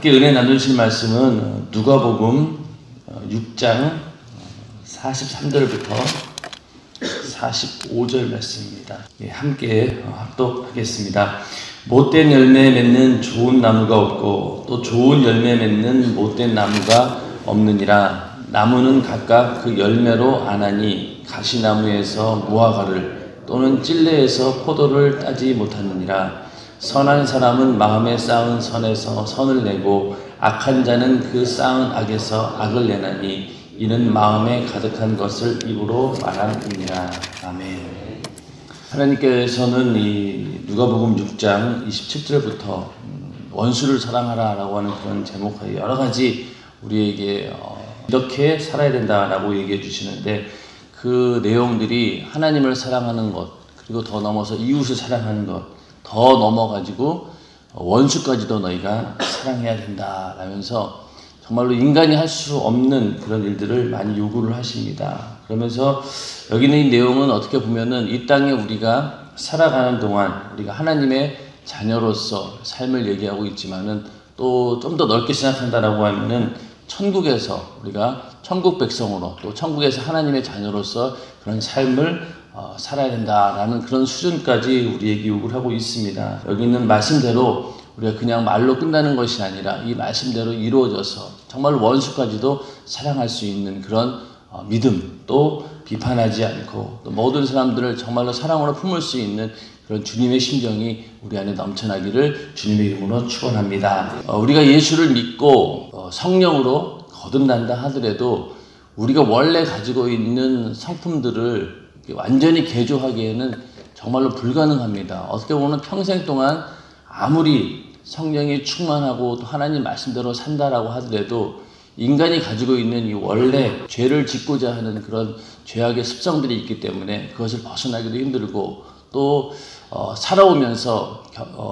함께 은혜 나누실 말씀은 누가복음 6장 43절부터 45절 말씀입니다. 함께 합독하겠습니다. 못된 열매 맺는 좋은 나무가 없고 또 좋은 열매 맺는 못된 나무가 없느니라. 나무는 각각 그 열매로 아나니 가시나무에서 무화과를 또는 찔레에서 포도를 따지 못하느니라. 선한 사람은 마음에 쌓은 선에서 선을 내고 악한 자는 그 쌓은 악에서 악을 내나니 이는 마음에 가득한 것을 입으로 말함이니라. 아멘. 하나님께서는 이 누가복음 6장 27절부터 원수를 사랑하라라고 하는 그런 제목하에 여러 가지 우리에게 이렇게 살아야 된다라고 얘기해 주시는데, 그 내용들이 하나님을 사랑하는 것, 그리고 더 넘어서 이웃을 사랑하는 것, 더 넘어가지고 원수까지도 너희가 사랑해야 된다 라면서 정말로 인간이 할 수 없는 그런 일들을 많이 요구를 하십니다. 그러면서 여기 있는 이 내용은 어떻게 보면은 이 땅에 우리가 살아가는 동안 우리가 하나님의 자녀로서 삶을 얘기하고 있지만은 또 좀 더 넓게 생각한다라고 하면은 천국에서 우리가 천국 백성으로 또 천국에서 하나님의 자녀로서 그런 삶을 살아야 된다라는 그런 수준까지 우리에게 요구를 하고 있습니다. 여기 있는 말씀대로 우리가 그냥 말로 끝나는 것이 아니라 이 말씀대로 이루어져서 정말 원수까지도 사랑할 수 있는 그런 믿음, 또 비판하지 않고 또 모든 사람들을 정말로 사랑으로 품을 수 있는 그런 주님의 심정이 우리 안에 넘쳐나기를 주님의 이름으로 축원합니다. 우리가 예수를 믿고 성령으로 거듭난다 하더라도 우리가 원래 가지고 있는 성품들을 완전히 개조하기에는 정말로 불가능합니다. 어떻게 보면 평생 동안 아무리 성령이 충만하고 또 하나님 말씀대로 산다라고 하더라도 인간이 가지고 있는 이 원래 죄를 짓고자 하는 그런 죄악의 습성들이 있기 때문에 그것을 벗어나기도 힘들고, 또 살아오면서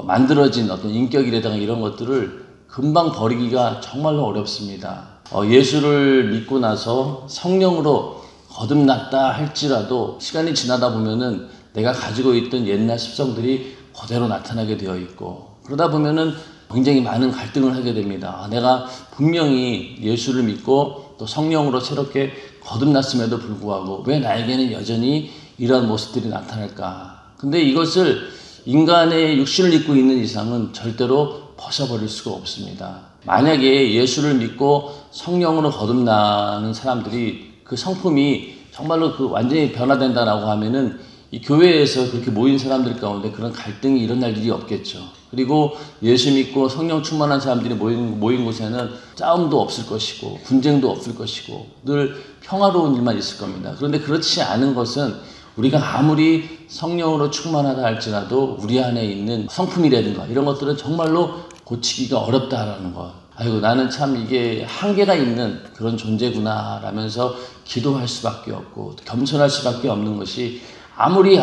만들어진 어떤 인격이라든가 이런 것들을 금방 버리기가 정말로 어렵습니다. 예수를 믿고 나서 성령으로 거듭났다 할지라도 시간이 지나다 보면은 내가 가지고 있던 옛날 습성들이 그대로 나타나게 되어 있고, 그러다 보면은 굉장히 많은 갈등을 하게 됩니다. 내가 분명히 예수를 믿고 또 성령으로 새롭게 거듭났음에도 불구하고 왜 나에게는 여전히 이러한 모습들이 나타날까? 근데 이것을 인간의 육신을 입고 있는 이상은 절대로 벗어버릴 수가 없습니다. 만약에 예수를 믿고 성령으로 거듭나는 사람들이 그 성품이 정말로 완전히 변화된다라고 하면은 이 교회에서 그렇게 모인 사람들 가운데 그런 갈등이 일어날 일이 없겠죠. 그리고 예수 믿고 성령 충만한 사람들이 모인 곳에는 싸움도 없을 것이고 분쟁도 없을 것이고 늘 평화로운 일만 있을 겁니다. 그런데 그렇지 않은 것은 우리가 아무리 성령으로 충만하다 할지라도 우리 안에 있는 성품이라든가 이런 것들은 정말로 고치기가 어렵다라는 것. 아이고, 나는 참 이게 한계가 있는 그런 존재구나 라면서 기도할 수밖에 없고 겸손할 수밖에 없는 것이, 아무리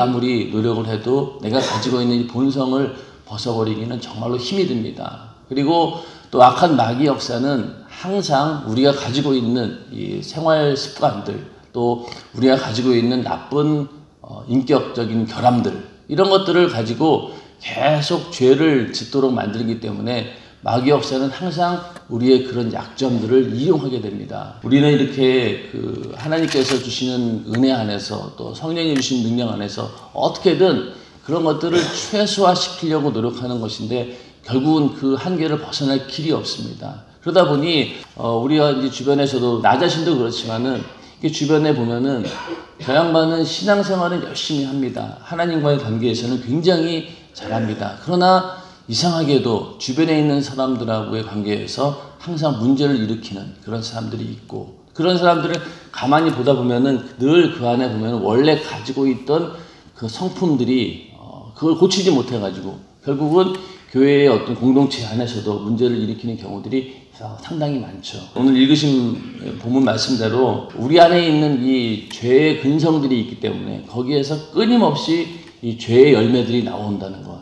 노력을 해도 내가 가지고 있는 이 본성을 벗어버리기는 정말로 힘이 듭니다. 그리고 또 악한 마귀 역사는 항상 우리가 가지고 있는 이 생활 습관들, 또 우리가 가지고 있는 나쁜 인격적인 결함들, 이런 것들을 가지고 계속 죄를 짓도록 만들기 때문에 마귀 역사는 항상 우리의 그런 약점들을 이용하게 됩니다. 우리는 이렇게 하나님께서 주시는 은혜 안에서 또 성령이 주신 능력 안에서 어떻게든 그런 것들을 최소화시키려고 노력하는 것인데 결국은 그 한계를 벗어날 길이 없습니다. 그러다 보니 우리가 이제 주변에서도, 나 자신도 그렇지만은 주변에 보면은 저 양반은 신앙생활은 열심히 합니다. 하나님과의 관계에서는 굉장히 잘합니다. 그러나 이상하게도 주변에 있는 사람들하고의 관계에서 항상 문제를 일으키는 그런 사람들이 있고, 그런 사람들을 가만히 보다 보면은 늘 그 안에 보면 원래 가지고 있던 그 성품들이 그걸 고치지 못해가지고 결국은 교회의 어떤 공동체 안에서도 문제를 일으키는 경우들이 상당히 많죠. 오늘 읽으신 본문 말씀대로 우리 안에 있는 이 죄의 근성들이 있기 때문에 거기에서 끊임없이 이 죄의 열매들이 나온다는 것.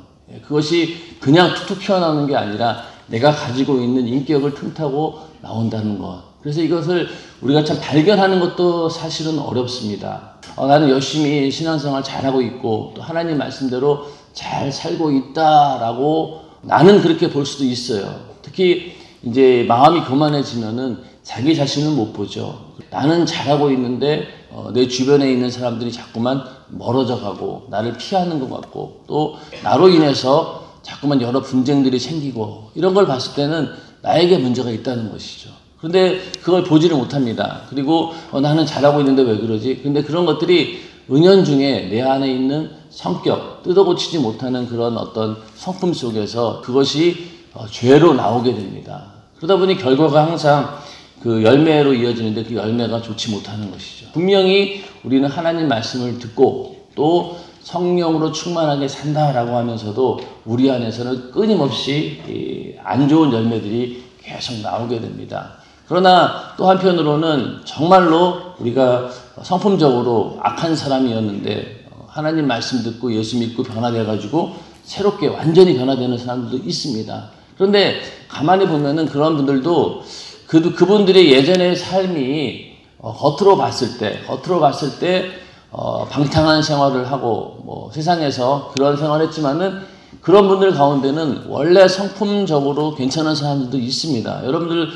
그것이 그냥 툭툭 튀어나오는 게 아니라 내가 가지고 있는 인격을 틈타고 나온다는 것. 그래서 이것을 우리가 참 발견하는 것도 사실은 어렵습니다. 나는 열심히 신앙생활 잘하고 있고 또 하나님 말씀대로 잘 살고 있다라고 나는 그렇게 볼 수도 있어요. 특히 이제 마음이 교만해지면은 자기 자신을 못 보죠. 나는 잘하고 있는데 내 주변에 있는 사람들이 자꾸만 멀어져 가고 나를 피하는 것 같고 또 나로 인해서 자꾸만 여러 분쟁들이 생기고 이런 걸 봤을 때는 나에게 문제가 있다는 것이죠. 그런데 그걸 보지를 못합니다. 그리고 나는 잘하고 있는데 왜 그러지? 근데 그런 것들이 은연중에 내 안에 있는 성격, 뜯어고치지 못하는 그런 어떤 성품 속에서 그것이 죄로 나오게 됩니다. 그러다 보니 결과가 항상 그 열매로 이어지는데 그 열매가 좋지 못하는 것이죠. 분명히 우리는 하나님 말씀을 듣고 또 성령으로 충만하게 산다라고 하면서도 우리 안에서는 끊임없이 안 좋은 열매들이 계속 나오게 됩니다. 그러나 또 한편으로는 정말로 우리가 성품적으로 악한 사람이었는데 하나님 말씀 듣고 예수 믿고 변화돼가지고 새롭게 완전히 변화되는 사람들도 있습니다. 그런데 가만히 보면은 그런 분들도 그분들의 예전의 삶이 겉으로 봤을 때 방탕한 생활을 하고 뭐 세상에서 그런 생활을 했지만은 그런 분들 가운데는 원래 성품적으로 괜찮은 사람들도 있습니다. 여러분들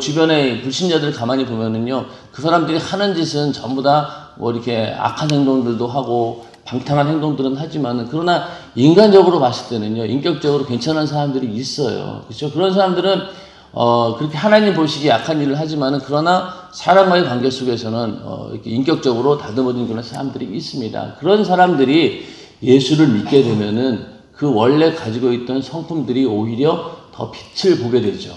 주변에 불신자들 가만히 보면은요, 그 사람들이 하는 짓은 전부 다 뭐 이렇게 악한 행동들도 하고 방탕한 행동들은 하지만은 그러나 인간적으로 봤을 때는요, 인격적으로 괜찮은 사람들이 있어요. 그렇죠? 그런 사람들은 그렇게 하나님 보시기에 악한 일을 하지만은 그러나 사람과의 관계 속에서는 이렇게 인격적으로 다듬어진 그런 사람들이 있습니다. 그런 사람들이 예수를 믿게 되면은 그 원래 가지고 있던 성품들이 오히려 더 빛을 보게 되죠.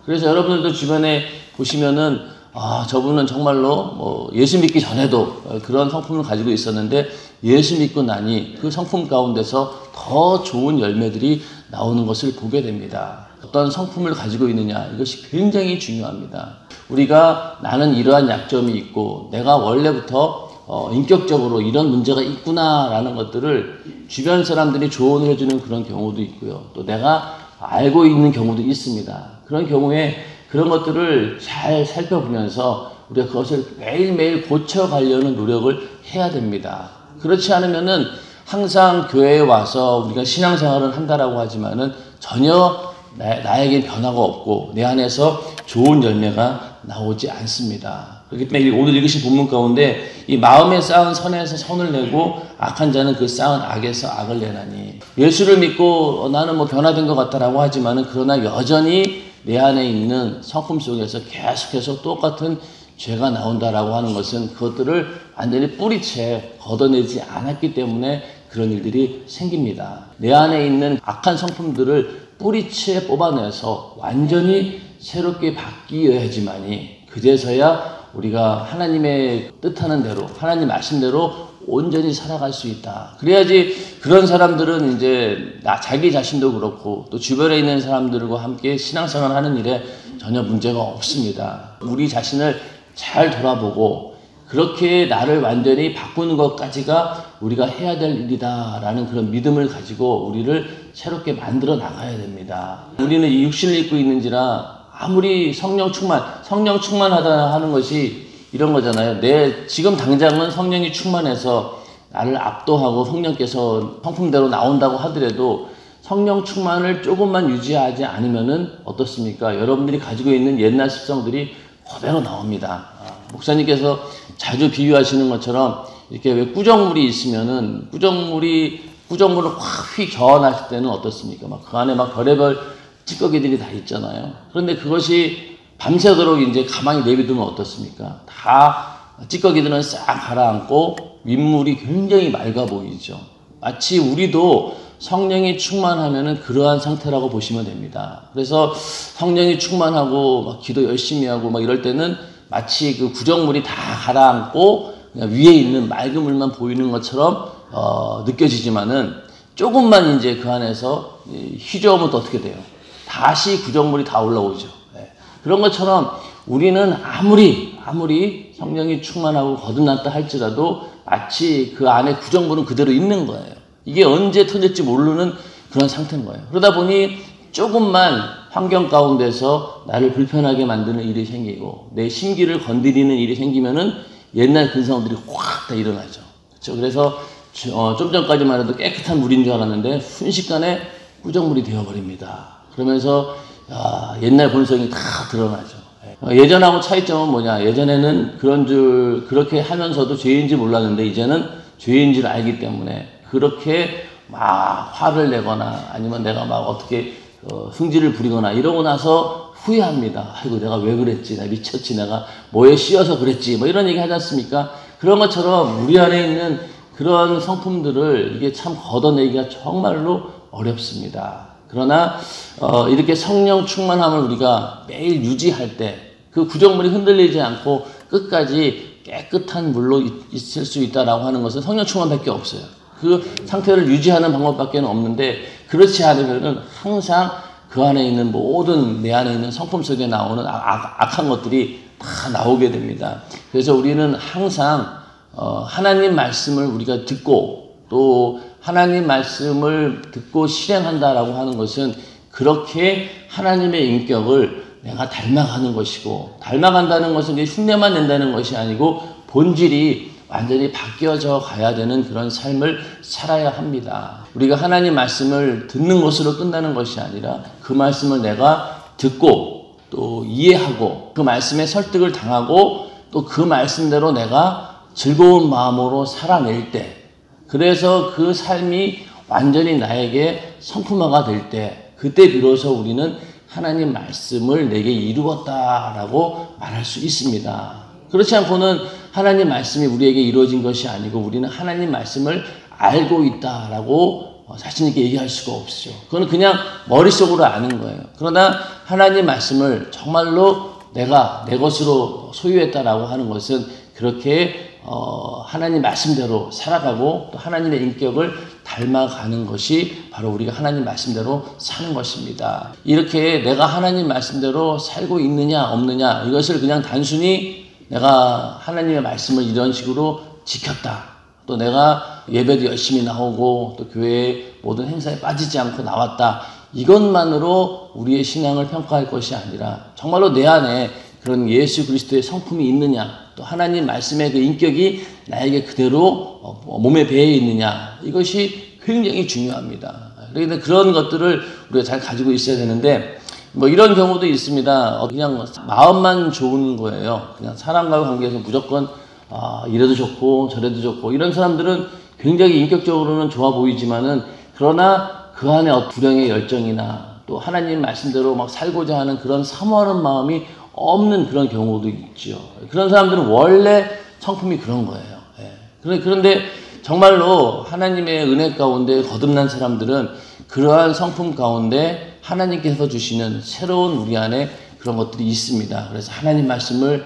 그래서 여러분들도 주변에 보시면은 저분은 정말로 예수 믿기 전에도 그런 성품을 가지고 있었는데 예수 믿고 나니 그 성품 가운데서 더 좋은 열매들이 나오는 것을 보게 됩니다. 어떤 성품을 가지고 있느냐, 이것이 굉장히 중요합니다. 우리가 나는 이러한 약점이 있고 내가 원래부터 인격적으로 이런 문제가 있구나라는 것들을 주변 사람들이 조언을 해주는 그런 경우도 있고요. 또 내가 알고 있는 경우도 있습니다. 그런 경우에 그런 것들을 잘 살펴보면서 우리가 그것을 매일매일 고쳐가려는 노력을 해야 됩니다. 그렇지 않으면은 항상 교회에 와서 우리가 신앙생활을 한다라고 하지만은 전혀 나에게 변화가 없고 내 안에서 좋은 열매가 나오지 않습니다. 그렇기 때문에 오늘 읽으신 본문 가운데 이 마음에 쌓은 선에서 선을 내고 악한 자는 그 쌓은 악에서 악을 내나니, 예수를 믿고 나는 뭐 변화된 것 같다라고 하지만은 그러나 여전히 내 안에 있는 성품 속에서 계속해서 똑같은 죄가 나온다라고 하는 것은 그것들을 완전히 뿌리채 걷어내지 않았기 때문에 그런 일들이 생깁니다. 내 안에 있는 악한 성품들을 뿌리채 뽑아내서 완전히 새롭게 바뀌어야지만이 그제서야 우리가 하나님의 뜻하는 대로, 하나님 말씀대로 온전히 살아갈 수 있다. 그래야지 그런 사람들은 이제 자기 자신도 그렇고 또 주변에 있는 사람들과 함께 신앙생활 하는 일에 전혀 문제가 없습니다. 우리 자신을 잘 돌아보고 그렇게 나를 완전히 바꾸는 것까지가 우리가 해야 될 일이다라는 그런 믿음을 가지고 우리를 새롭게 만들어 나가야 됩니다. 우리는 이 육신을 입고 있는지라 아무리 성령 충만하다 하는 것이 이런 거잖아요. 지금 당장은 성령이 충만해서 나를 압도하고 성령께서 성품대로 나온다고 하더라도 성령 충만을 조금만 유지하지 않으면은 어떻습니까? 여러분들이 가지고 있는 옛날 습성들이 그대로 나옵니다. 목사님께서 자주 비유하시는 것처럼 이렇게 왜 꾸정물이 있으면은 꾸정물을 확 휘 저어놨을 때는 어떻습니까? 그 안에 별의별 찌꺼기들이 다 있잖아요. 그런데 그것이 밤새도록 이제 가만히 내비두면 어떻습니까? 다 찌꺼기들은 싹 가라앉고 윗물이 굉장히 맑아 보이죠. 마치 우리도 성령이 충만하면은 그러한 상태라고 보시면 됩니다. 그래서 성령이 충만하고 기도 열심히 하고 이럴 때는 마치 그 구정물이 다 가라앉고 그냥 위에 있는 맑은 물만 보이는 것처럼 느껴지지만은 조금만 이제 그 안에서 휘저으면 또 어떻게 돼요? 다시 구정물이 다 올라오죠. 그런 것처럼 우리는 아무리 성령이 충만하고 거듭났다 할지라도 마치 그 안에 구정물은 그대로 있는 거예요. 이게 언제 터질지 모르는 그런 상태인 거예요. 그러다 보니 조금만 환경 가운데서 나를 불편하게 만드는 일이 생기고 내 심기를 건드리는 일이 생기면은 옛날 근성들이 확 다 일어나죠. 그렇죠? 그래서 좀 전까지만 해도 깨끗한 물인 줄 알았는데 순식간에 구정물이 되어버립니다. 그러면서 옛날 본성이 다 드러나죠. 예전하고 차이점은 뭐냐? 예전에는 그렇게 하면서도 죄인지 몰랐는데 이제는 죄인지를 알기 때문에 그렇게 막 화를 내거나 아니면 내가 막 어떻게 흥지를 부리거나 이러고 나서 후회합니다. 아이고 내가 왜 그랬지? 나 미쳤지? 내가 뭐에 씌어서 그랬지? 뭐 이런 얘기 하지 않습니까? 그런 것처럼 우리 안에 있는 그런 성품들을 이게 참 걷어내기가 정말로 어렵습니다. 그러나 이렇게 성령 충만함을 우리가 매일 유지할 때 그 구정물이 흔들리지 않고 끝까지 깨끗한 물로 있을 수 있다라고 하는 것은 성령 충만밖에 없어요. 그 상태를 유지하는 방법밖에 없는데 그렇지 않으면은 항상 그 안에 있는 모든 내 안에 있는 성품 속에 나오는 악한 것들이 다 나오게 됩니다. 그래서 우리는 항상 하나님 말씀을 우리가 듣고 또 하나님 말씀을 듣고 실행한다라고 하는 것은 그렇게 하나님의 인격을 내가 닮아가는 것이고 닮아간다는 것은 흉내만 낸다는 것이 아니고 본질이 완전히 바뀌어져 가야 되는 그런 삶을 살아야 합니다. 우리가 하나님 말씀을 듣는 것으로 끝나는 것이 아니라 그 말씀을 내가 듣고 또 이해하고 그 말씀에 설득을 당하고 또 그 말씀대로 내가 즐거운 마음으로 살아낼 때 그래서 그 삶이 완전히 나에게 성품화가 될 때 그때 비로소 우리는 하나님 말씀을 내게 이루었다라고 말할 수 있습니다. 그렇지 않고는 하나님 말씀이 우리에게 이루어진 것이 아니고 우리는 하나님 말씀을 알고 있다라고 자신 있게 얘기할 수가 없죠. 그건 그냥 머릿속으로 아는 거예요. 그러나 하나님 말씀을 정말로 내가 내 것으로 소유했다라고 하는 것은 그렇게 하나님 말씀대로 살아가고 또 하나님의 인격을 닮아가는 것이 바로 우리가 하나님 말씀대로 사는 것입니다. 이렇게 내가 하나님 말씀대로 살고 있느냐 없느냐 이것을 그냥 단순히 내가 하나님의 말씀을 이런 식으로 지켰다. 또 내가 예배도 열심히 나오고 또 교회의 모든 행사에 빠지지 않고 나왔다. 이것만으로 우리의 신앙을 평가할 것이 아니라 정말로 내 안에 그런 예수 그리스도의 성품이 있느냐 또 하나님 말씀의 그 인격이 나에게 그대로 몸에 배어 있느냐 이것이 굉장히 중요합니다. 그런데 그런 것들을 우리가 잘 가지고 있어야 되는데 뭐 이런 경우도 있습니다. 그냥 마음만 좋은 거예요. 그냥 사람과의 관계에서 무조건 이래도 좋고 저래도 좋고 이런 사람들은 굉장히 인격적으로는 좋아 보이지만은 그러나 그 안에 불행의 열정이나 또 하나님 말씀대로 막 살고자 하는 그런 사모하는 마음이 없는 그런 경우도 있죠. 그런 사람들은 원래 성품이 그런 거예요. 그런데 정말로 하나님의 은혜 가운데 거듭난 사람들은 그러한 성품 가운데 하나님께서 주시는 새로운 우리 안에 그런 것들이 있습니다. 그래서 하나님 말씀을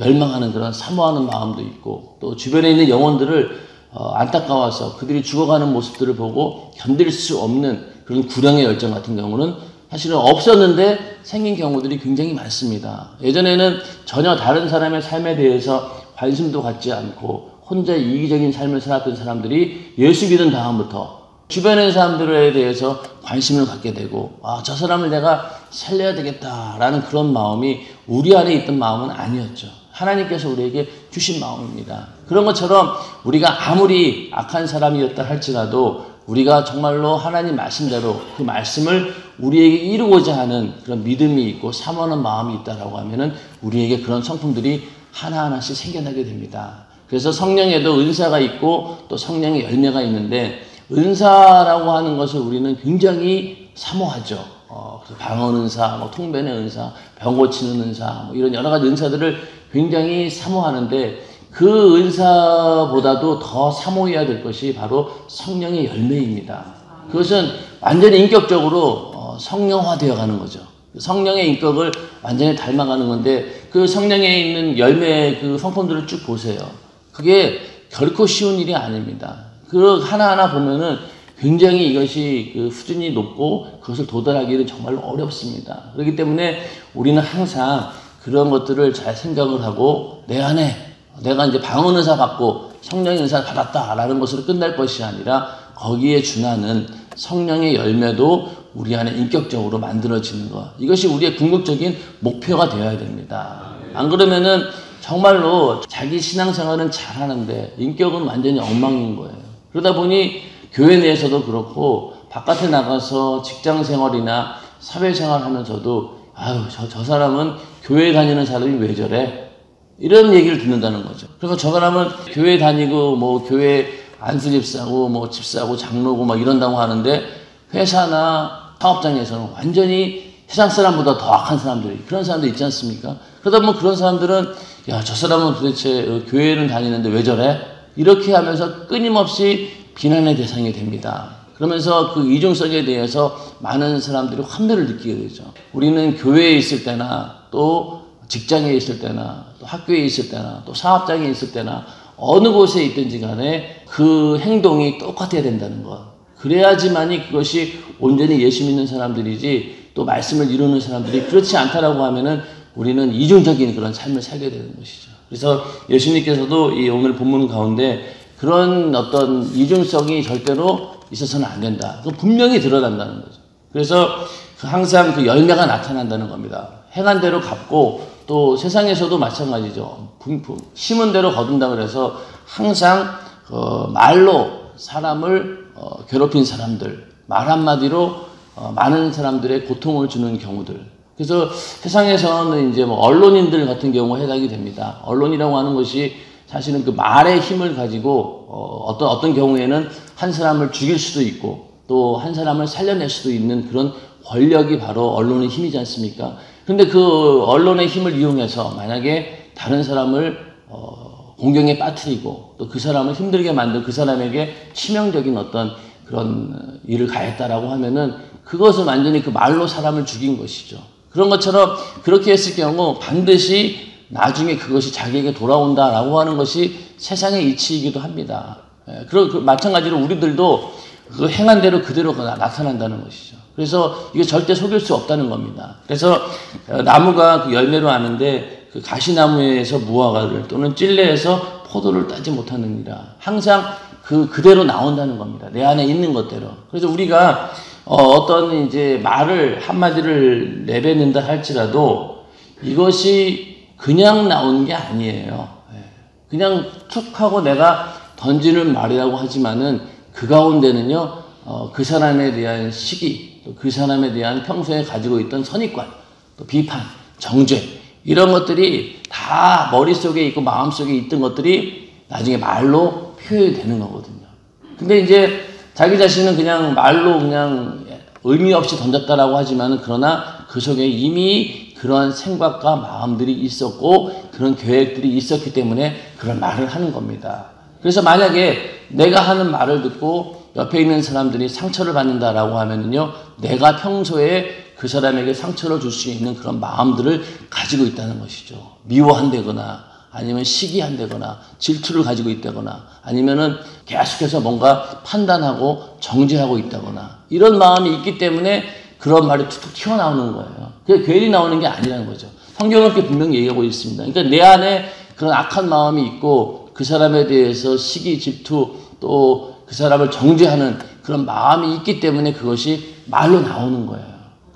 열망하는 그런 사모하는 마음도 있고 또 주변에 있는 영혼들을 안타까워서 그들이 죽어가는 모습들을 보고 견딜 수 없는 그런 구령의 열정 같은 경우는 사실은 없었는데 생긴 경우들이 굉장히 많습니다. 예전에는 전혀 다른 사람의 삶에 대해서 관심도 갖지 않고 혼자 이기적인 삶을 살았던 사람들이 예수 믿은 다음부터 주변의 사람들에 대해서 관심을 갖게 되고 저 사람을 내가 살려야 되겠다라는 그런 마음이 우리 안에 있던 마음은 아니었죠. 하나님께서 우리에게 주신 마음입니다. 그런 것처럼 우리가 아무리 악한 사람이었다 할지라도 우리가 정말로 하나님 말씀대로 그 말씀을 우리에게 이루고자 하는 그런 믿음이 있고 사모하는 마음이 있다라고 하면은 우리에게 그런 성품들이 하나하나씩 생겨나게 됩니다. 그래서 성령에도 은사가 있고 또 성령의 열매가 있는데 은사라고 하는 것을 우리는 굉장히 사모하죠. 방언 은사, 통변의 은사, 병 고치는 은사, 이런 여러 가지 은사들을 굉장히 사모하는데 그 은사보다도 더 사모해야 될 것이 바로 성령의 열매입니다. 그것은 완전히 인격적으로 성령화되어 가는 거죠. 성령의 인격을 완전히 닮아가는 건데 그 성령에 있는 열매의 그 성품들을 쭉 보세요. 그게 결코 쉬운 일이 아닙니다. 그 하나하나 보면은 굉장히 이것이 그 수준이 높고 그것을 도달하기는 정말로 어렵습니다. 그렇기 때문에 우리는 항상 그런 것들을 잘 생각을 하고 내 안에 내가 이제 방언 은사 받고 성령의 은사를 받았다라는 것으로 끝날 것이 아니라 거기에 준하는 성령의 열매도 우리 안에 인격적으로 만들어지는 것. 이것이 우리의 궁극적인 목표가 되어야 됩니다. 안 그러면은 정말로 자기 신앙생활은 잘하는데 인격은 완전히 엉망인 거예요. 그러다 보니 교회 내에서도 그렇고 바깥에 나가서 직장생활이나 사회생활 하면서도 아유 저 사람은 교회 다니는 사람이 왜 저래? 이런 얘기를 듣는다는 거죠. 그래서 저 사람은 교회 다니고 뭐 교회 안수집사고 뭐 집사고 장로고 막 이런다고 하는데 회사나 사업장에서는 완전히 세상 사람보다 더 악한 사람들이 그런 사람들 있지 않습니까? 그러다 보면 그런 사람들은 야, 저 사람은 도대체 교회는 다니는데 왜 저래? 이렇게 하면서 끊임없이 비난의 대상이 됩니다. 그러면서 그 이중성에 대해서 많은 사람들이 환멸을 느끼게 되죠. 우리는 교회에 있을 때나 또 직장에 있을 때나 또 학교에 있을 때나 또 사업장에 있을 때나 어느 곳에 있든지 간에 그 행동이 똑같아야 된다는 것. 그래야지만이 그것이 온전히 예수 믿는 사람들이지 또 말씀을 이루는 사람들이 그렇지 않다라고 하면은 우리는 이중적인 그런 삶을 살게 되는 것이죠. 그래서 예수님께서도 이 오늘 본문 가운데 그런 어떤 이중성이 절대로 있어서는 안 된다. 그 분명히 드러난다는 거죠. 그래서 항상 그 열매가 나타난다는 겁니다. 행한 대로 갚고 또 세상에서도 마찬가지죠. 심은 대로 거둔다 그래서 항상 말로 사람을 괴롭힌 사람들, 말 한마디로 많은 사람들의 고통을 주는 경우들. 그래서 세상에서는 이제 뭐 언론인들 같은 경우가 해당이 됩니다. 언론이라고 하는 것이 사실은 그 말의 힘을 가지고 어떤 경우에는 한 사람을 죽일 수도 있고 또 한 사람을 살려낼 수도 있는 그런 권력이 바로 언론의 힘이지 않습니까? 근데 그 언론의 힘을 이용해서 만약에 다른 사람을 공경에 빠뜨리고 또 그 사람을 힘들게 만들 그 사람에게 치명적인 어떤 그런 일을 가했다라고 하면은 그것은 완전히 그 말로 사람을 죽인 것이죠. 그런 것처럼 그렇게 했을 경우 반드시 나중에 그것이 자기에게 돌아온다라고 하는 것이 세상의 이치이기도 합니다. 마찬가지로 우리들도 그 행한 대로 그대로 나타난다는 것이죠. 그래서 이게 절대 속일 수 없다는 겁니다. 그래서 나무가 그 열매로 아는데 그 가시나무에서 무화과를 또는 찔레에서 포도를 따지 못하느니라. 항상 그대로 나온다는 겁니다. 내 안에 있는 것대로. 그래서 우리가 어떤 이제 말을 한마디를 내뱉는다 할지라도 이것이 그냥 나오는 게 아니에요. 그냥 툭 하고 내가 던지는 말이라고 하지만은 그 가운데는요, 그 사람에 대한 시기, 또 그 사람에 대한 평소에 가지고 있던 선입관, 또 비판, 정죄, 이런 것들이 다 머릿속에 있고 마음속에 있던 것들이 나중에 말로 표현이 되는 거거든요. 근데 이제 자기 자신은 그냥 말로 그냥 의미 없이 던졌다라고 하지만은 그러나 그 속에 이미 그런 생각과 마음들이 있었고 그런 계획들이 있었기 때문에 그런 말을 하는 겁니다. 그래서 만약에 내가 하는 말을 듣고 옆에 있는 사람들이 상처를 받는다라고 하면은요, 내가 평소에 그 사람에게 상처를 줄 수 있는 그런 마음들을 가지고 있다는 것이죠. 미워한다거나 아니면 시기한다거나 질투를 가지고 있다거나 아니면은 계속해서 뭔가 판단하고 정죄하고 있다거나 이런 마음이 있기 때문에 그런 말이 툭툭 튀어나오는 거예요. 그게 괜히 나오는 게 아니라는 거죠. 성경은 그렇게 분명히 얘기하고 있습니다. 그러니까 내 안에 그런 악한 마음이 있고 그 사람에 대해서 시기, 질투 또 그 사람을 정죄하는 그런 마음이 있기 때문에 그것이 말로 나오는 거예요.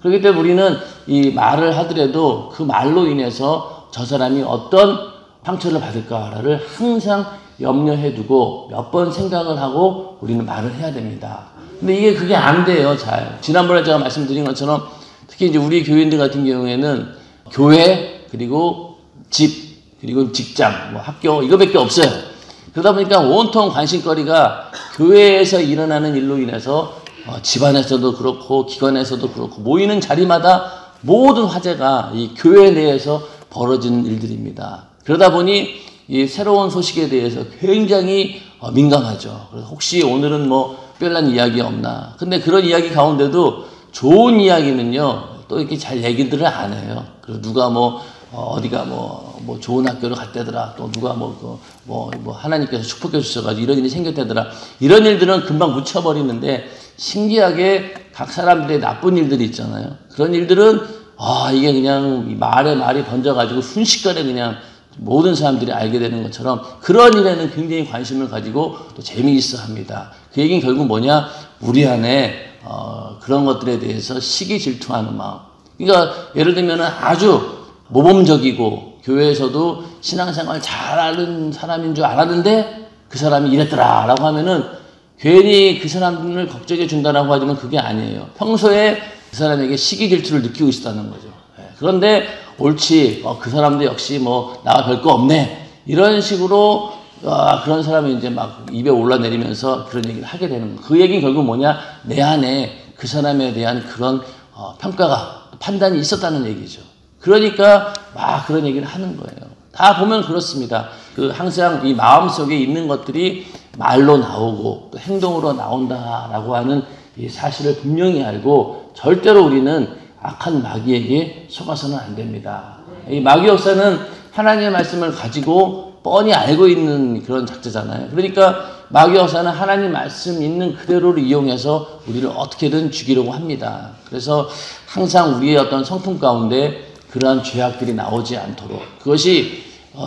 그렇기 때문에 우리는 이 말을 하더라도 그 말로 인해서 저 사람이 어떤 상처를 받을까를 항상 염려해 두고 몇 번 생각을 하고 우리는 말을 해야 됩니다. 근데 그게 안 돼요, 잘. 지난번에 제가 말씀드린 것처럼 특히 이제 우리 교인들 같은 경우에는 교회, 그리고 집, 그리고 직장, 뭐 학교, 이거밖에 없어요. 그러다 보니까 온통 관심거리가 교회에서 일어나는 일로 인해서 집안에서도 그렇고 기관에서도 그렇고 모이는 자리마다 모든 화제가 이 교회 내에서 벌어지는 일들입니다. 그러다 보니 이 새로운 소식에 대해서 굉장히 민감하죠. 그래서 혹시 오늘은 뭐 특별한 이야기 없나. 근데 그런 이야기 가운데도 좋은 이야기는요, 또 이렇게 잘 얘기들을 안 해요. 그리고 누가 어디가 좋은 학교를 갔다더라. 또 누가 하나님께서 축복해 주셔가지고 이런 일이 생겼다더라. 이런 일들은 금방 묻혀버리는데 신기하게 각 사람들의 나쁜 일들이 있잖아요. 그런 일들은 이게 그냥 말이 번져가지고 순식간에 그냥 모든 사람들이 알게 되는 것처럼 그런 일에는 굉장히 관심을 가지고 또 재미있어 합니다. 그 얘기는 결국 뭐냐? 우리 안에 그런 것들에 대해서 시기 질투하는 마음. 그러니까 예를 들면은 아주 모범적이고 교회에서도 신앙생활 잘하는 사람인 줄 알았는데 그 사람이 이랬더라 라고 하면은 괜히 그 사람을 걱정해 준다라고 하지만 그게 아니에요. 평소에 그 사람에게 시기 질투를 느끼고 있었다는 거죠. 그런데 옳지, 그 사람도 역시 뭐 나와 별거 없네, 이런 식으로 그런 사람이 이제 막 입에 올라내리면서 그런 얘기를 하게 되는 거예요. 그 얘기는 결국 뭐냐, 내 안에 그 사람에 대한 그런 평가가, 판단이 있었다는 얘기죠. 그러니까 막 그런 얘기를 하는 거예요. 다 보면 그렇습니다. 항상 이 마음속에 있는 것들이 말로 나오고 또 행동으로 나온다라고 하는 이 사실을 분명히 알고 절대로 우리는 악한 마귀에게 속아서는 안 됩니다. 이 마귀 역사는 하나님의 말씀을 가지고 뻔히 알고 있는 그런 작자잖아요. 그러니까 마귀 역사는 하나님 말씀 있는 그대로를 이용해서 우리를 어떻게든 죽이려고 합니다. 그래서 항상 우리의 어떤 성품 가운데 그러한 죄악들이 나오지 않도록, 그것이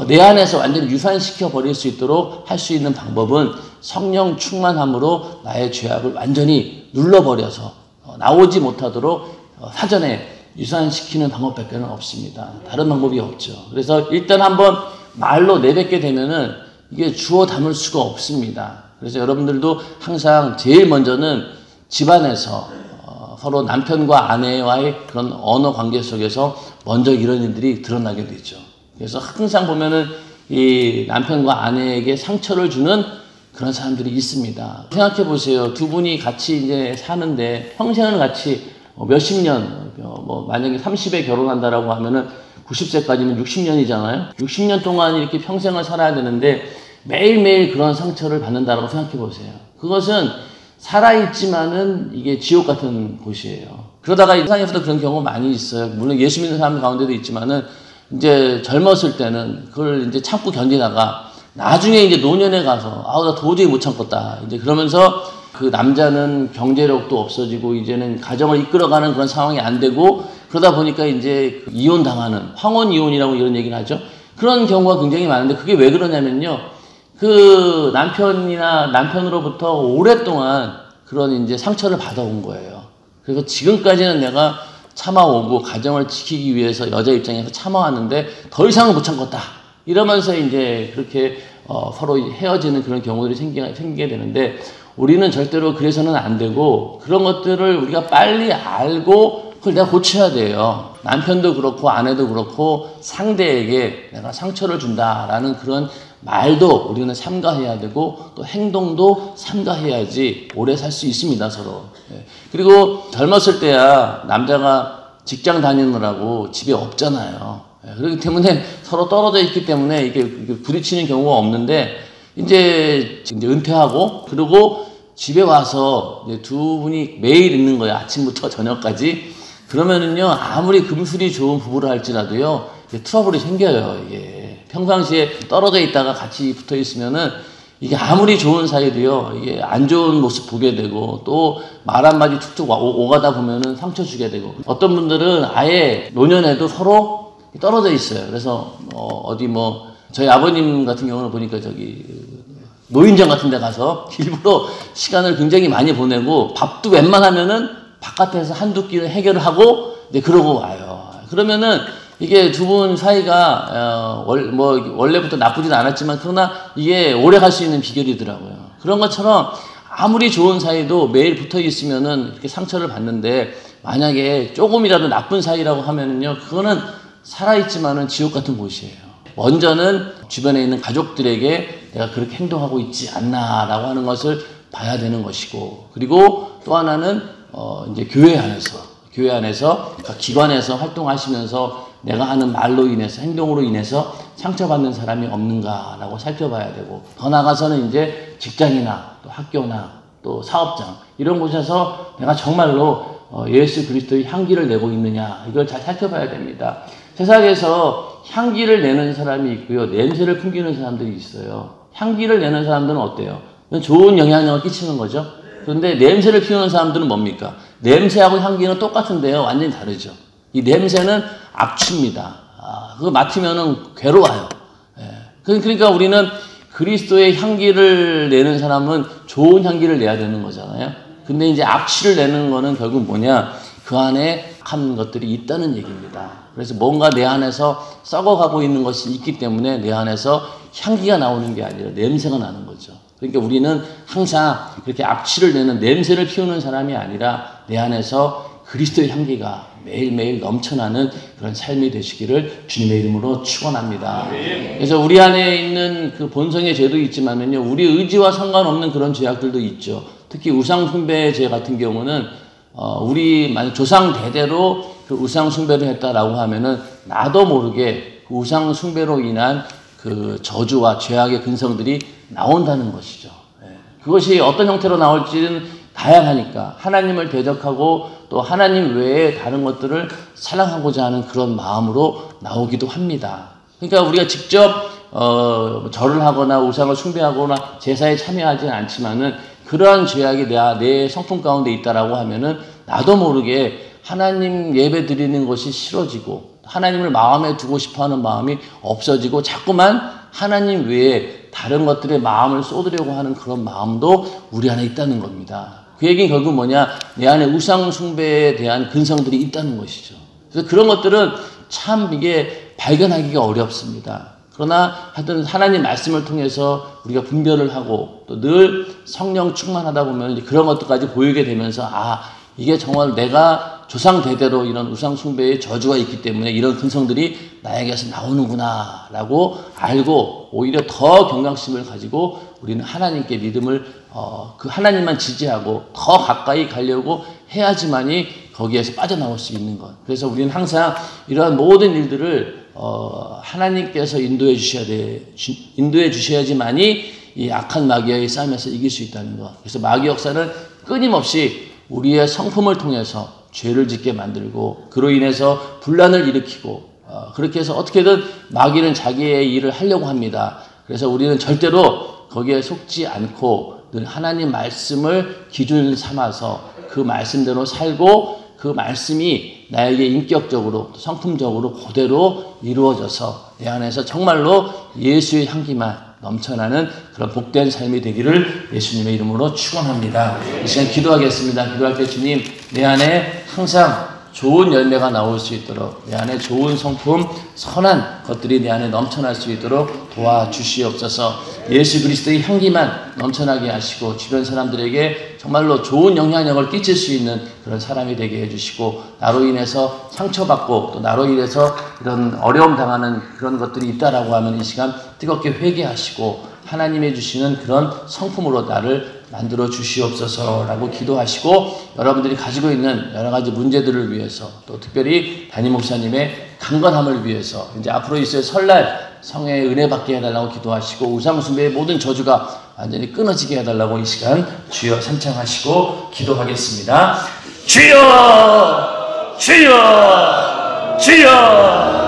내 안에서 완전히 유산시켜 버릴 수 있도록 할 수 있는 방법은 성령 충만함으로 나의 죄악을 완전히 눌러버려서 나오지 못하도록 사전에 유산시키는 방법밖에는 없습니다. 다른 방법이 없죠. 그래서 일단 한번 말로 내뱉게 되면은 이게 주워 담을 수가 없습니다. 그래서 여러분들도 항상 제일 먼저는 집안에서 서로 남편과 아내와의 그런 언어 관계 속에서 먼저 이런 일들이 드러나게 되죠. 그래서 항상 보면은 이 남편과 아내에게 상처를 주는 그런 사람들이 있습니다. 생각해 보세요. 두 분이 같이 이제 사는데 평생을 같이 몇십 년, 만약에 30에 결혼한다라고 하면은 90세까지면 60년이잖아요. 60년 동안 이렇게 평생을 살아야 되는데 매일매일 그런 상처를 받는다라고 생각해 보세요. 그것은 살아있지만은 이게 지옥 같은 곳이에요. 그러다가 세상에서도 그런 경우가 많이 있어요. 물론 예수 믿는 사람 가운데도 있지만은 이제 젊었을 때는 그걸 이제 참고 견디다가 나중에 이제 노년에 가서 나 도저히 못 참겠다, 이제 그러면서 그 남자는 경제력도 없어지고 이제는 가정을 이끌어가는 그런 상황이 안 되고, 그러다 보니까 이제 이혼 당하는, 황혼 이혼이라고 이런 얘기를 하죠. 그런 경우가 굉장히 많은데 그게 왜 그러냐면요, 그 남편으로부터 오랫동안 그런 이제 상처를 받아온 거예요. 그래서 지금까지는 내가 참아오고 가정을 지키기 위해서 여자 입장에서 참아왔는데 더 이상은 못 참겠다, 이러면서 이제 그렇게 서로 헤어지는 그런 경우들이 생기게 되는데, 우리는 절대로 그래서는 안 되고 그런 것들을 우리가 빨리 알고 그걸 내가 고쳐야 돼요. 남편도 그렇고 아내도 그렇고 상대에게 내가 상처를 준다라는 그런 말도 우리는 삼가해야 되고 또 행동도 삼가해야지 오래 살 수 있습니다, 서로. 그리고 젊었을 때야 남자가 직장 다니느라고 집에 없잖아요. 그렇기 때문에 서로 떨어져 있기 때문에 이게 부딪히는 경우가 없는데, 이제 은퇴하고 그리고 집에 와서 이제 두 분이 매일 있는 거예요. 아침부터 저녁까지. 그러면은요, 아무리 금술이 좋은 부부를 할지라도요, 트러블이 생겨요. 이게 평상시에 떨어져 있다가 같이 붙어 있으면은 이게 아무리 좋은 사이도요, 이게 안 좋은 모습 보게 되고 또 말 한마디 툭툭 오가다 보면은 상처 주게 되고, 어떤 분들은 아예 노년에도 서로 떨어져 있어요. 그래서 저희 아버님 같은 경우는 보니까 노인정 같은 데 가서 일부러 시간을 굉장히 많이 보내고 밥도 웬만하면은 바깥에서 한두 끼를 해결을 하고 이제 그러고 와요. 그러면은 이게 두 분 사이가 원래부터 나쁘진 않았지만 그러나 이게 오래 갈 수 있는 비결이더라고요. 그런 것처럼 아무리 좋은 사이도 매일 붙어 있으면은 이렇게 상처를 받는데, 만약에 조금이라도 나쁜 사이라고 하면은요, 그거는 살아있지만은 지옥 같은 곳이에요. 먼저는 주변에 있는 가족들에게 내가 그렇게 행동하고 있지 않나라고 하는 것을 봐야 되는 것이고, 그리고 또 하나는 이제 교회 안에서 기관에서 활동하시면서 내가 하는 말로 인해서, 행동으로 인해서 상처받는 사람이 없는가라고 살펴봐야 되고, 더 나아가서는 이제 직장이나 또 학교나 또 사업장 이런 곳에서 내가 정말로 예수 그리스도의 향기를 내고 있느냐, 이걸 잘 살펴봐야 됩니다. 세상에서 향기를 내는 사람이 있고요, 냄새를 풍기는 사람들이 있어요. 향기를 내는 사람들은 어때요? 좋은 영향력을 끼치는 거죠. 그런데 냄새를 피우는 사람들은 뭡니까? 냄새하고 향기는 똑같은데요, 완전히 다르죠. 이 냄새는 악취입니다. 그거 맡으면은 괴로워요. 그러니까 우리는 그리스도의 향기를 내는 사람은 좋은 향기를 내야 되는 거잖아요. 근데 이제 악취를 내는 거는 결국 뭐냐? 그 안에 악한 것들이 있다는 얘기입니다. 그래서 뭔가 내 안에서 썩어가고 있는 것이 있기 때문에 내 안에서 향기가 나오는 게 아니라 냄새가 나는 거죠. 그러니까 우리는 항상 그렇게 악취를 내는 냄새를 피우는 사람이 아니라 내 안에서 그리스도의 향기가 매일매일 넘쳐나는 그런 삶이 되시기를 주님의 이름으로 축원합니다. 그래서 우리 안에 있는 그 본성의 죄도 있지만은요, 우리 의지와 상관없는 그런 죄악들도 있죠. 특히 우상 숭배의 죄 같은 경우는 우리 만약 조상 대대로 그 우상 숭배를 했다라고 하면은 나도 모르게 그 우상 숭배로 인한 그 저주와 죄악의 근성들이 나온다는 것이죠. 그것이 어떤 형태로 나올지는 다양하니까 하나님을 대적하고 또 하나님 외에 다른 것들을 사랑하고자 하는 그런 마음으로 나오기도 합니다. 그러니까 우리가 직접 절을 하거나 우상을 숭배하거나 제사에 참여하지는 않지만은 그러한 죄악이 내 성품 가운데 있다라고 하면은 나도 모르게 하나님 예배 드리는 것이 싫어지고 하나님을 마음에 두고 싶어하는 마음이 없어지고 자꾸만 하나님 외에 다른 것들에 마음을 쏟으려고 하는 그런 마음도 우리 안에 있다는 겁니다. 그 얘기는 결국 뭐냐? 내 안에 우상 숭배에 대한 근성들이 있다는 것이죠. 그래서 그런 것들은 참 이게 발견하기가 어렵습니다. 그러나 하여튼 하나님 말씀을 통해서 우리가 분별을 하고 또 늘 성령 충만하다 보면 그런 것들까지 보이게 되면서 이게 정말 내가 조상 대대로 이런 우상 숭배의 저주가 있기 때문에 이런 근성들이 나에게서 나오는구나 라고 알고 오히려 더 경각심을 가지고 우리는 하나님께 믿음을 그 하나님만 지지하고 더 가까이 가려고 해야지만이 거기에서 빠져나올 수 있는 것. 그래서 우리는 항상 이러한 모든 일들을 하나님께서 인도해 주셔야지만이 이 악한 마귀의 싸움에서 이길 수 있다는 것. 그래서 마귀 역사는 끊임없이 우리의 성품을 통해서 죄를 짓게 만들고 그로 인해서 분란을 일으키고 그렇게 해서 어떻게든 마귀는 자기의 일을 하려고 합니다. 그래서 우리는 절대로 거기에 속지 않고 늘 하나님 말씀을 기준을 삼아서 그 말씀대로 살고 그 말씀이 나에게 인격적으로 성품적으로 그대로 이루어져서 내 안에서 정말로 예수의 향기만 넘쳐나는 그런 복된 삶이 되기를 예수님의 이름으로 축원합니다. 이 시간 기도하겠습니다. 기도할 때 주님, 내 안에 항상 좋은 열매가 나올 수 있도록 내 안에 좋은 성품, 선한 것들이 내 안에 넘쳐날 수 있도록 도와주시옵소서. 예수 그리스도의 향기만 넘쳐나게 하시고 주변 사람들에게 정말로 좋은 영향력을 끼칠 수 있는 그런 사람이 되게 해주시고 나로 인해서 상처받고 또 나로 인해서 이런 어려움 당하는 그런 것들이 있다라고 하면 이 시간 뜨겁게 회개하시고 하나님이 주시는 그런 성품으로 나를 만들어 주시옵소서라고 기도하시고 여러분들이 가지고 있는 여러 가지 문제들을 위해서 또 특별히 담임 목사님의 강건함을 위해서 이제 앞으로 있을 설날 성의 은혜 받게 해달라고 기도하시고 우상 숭배의 모든 저주가 완전히 끊어지게 해달라고 이 시간 주여 삼창하시고 기도하겠습니다. 주여 주여 주여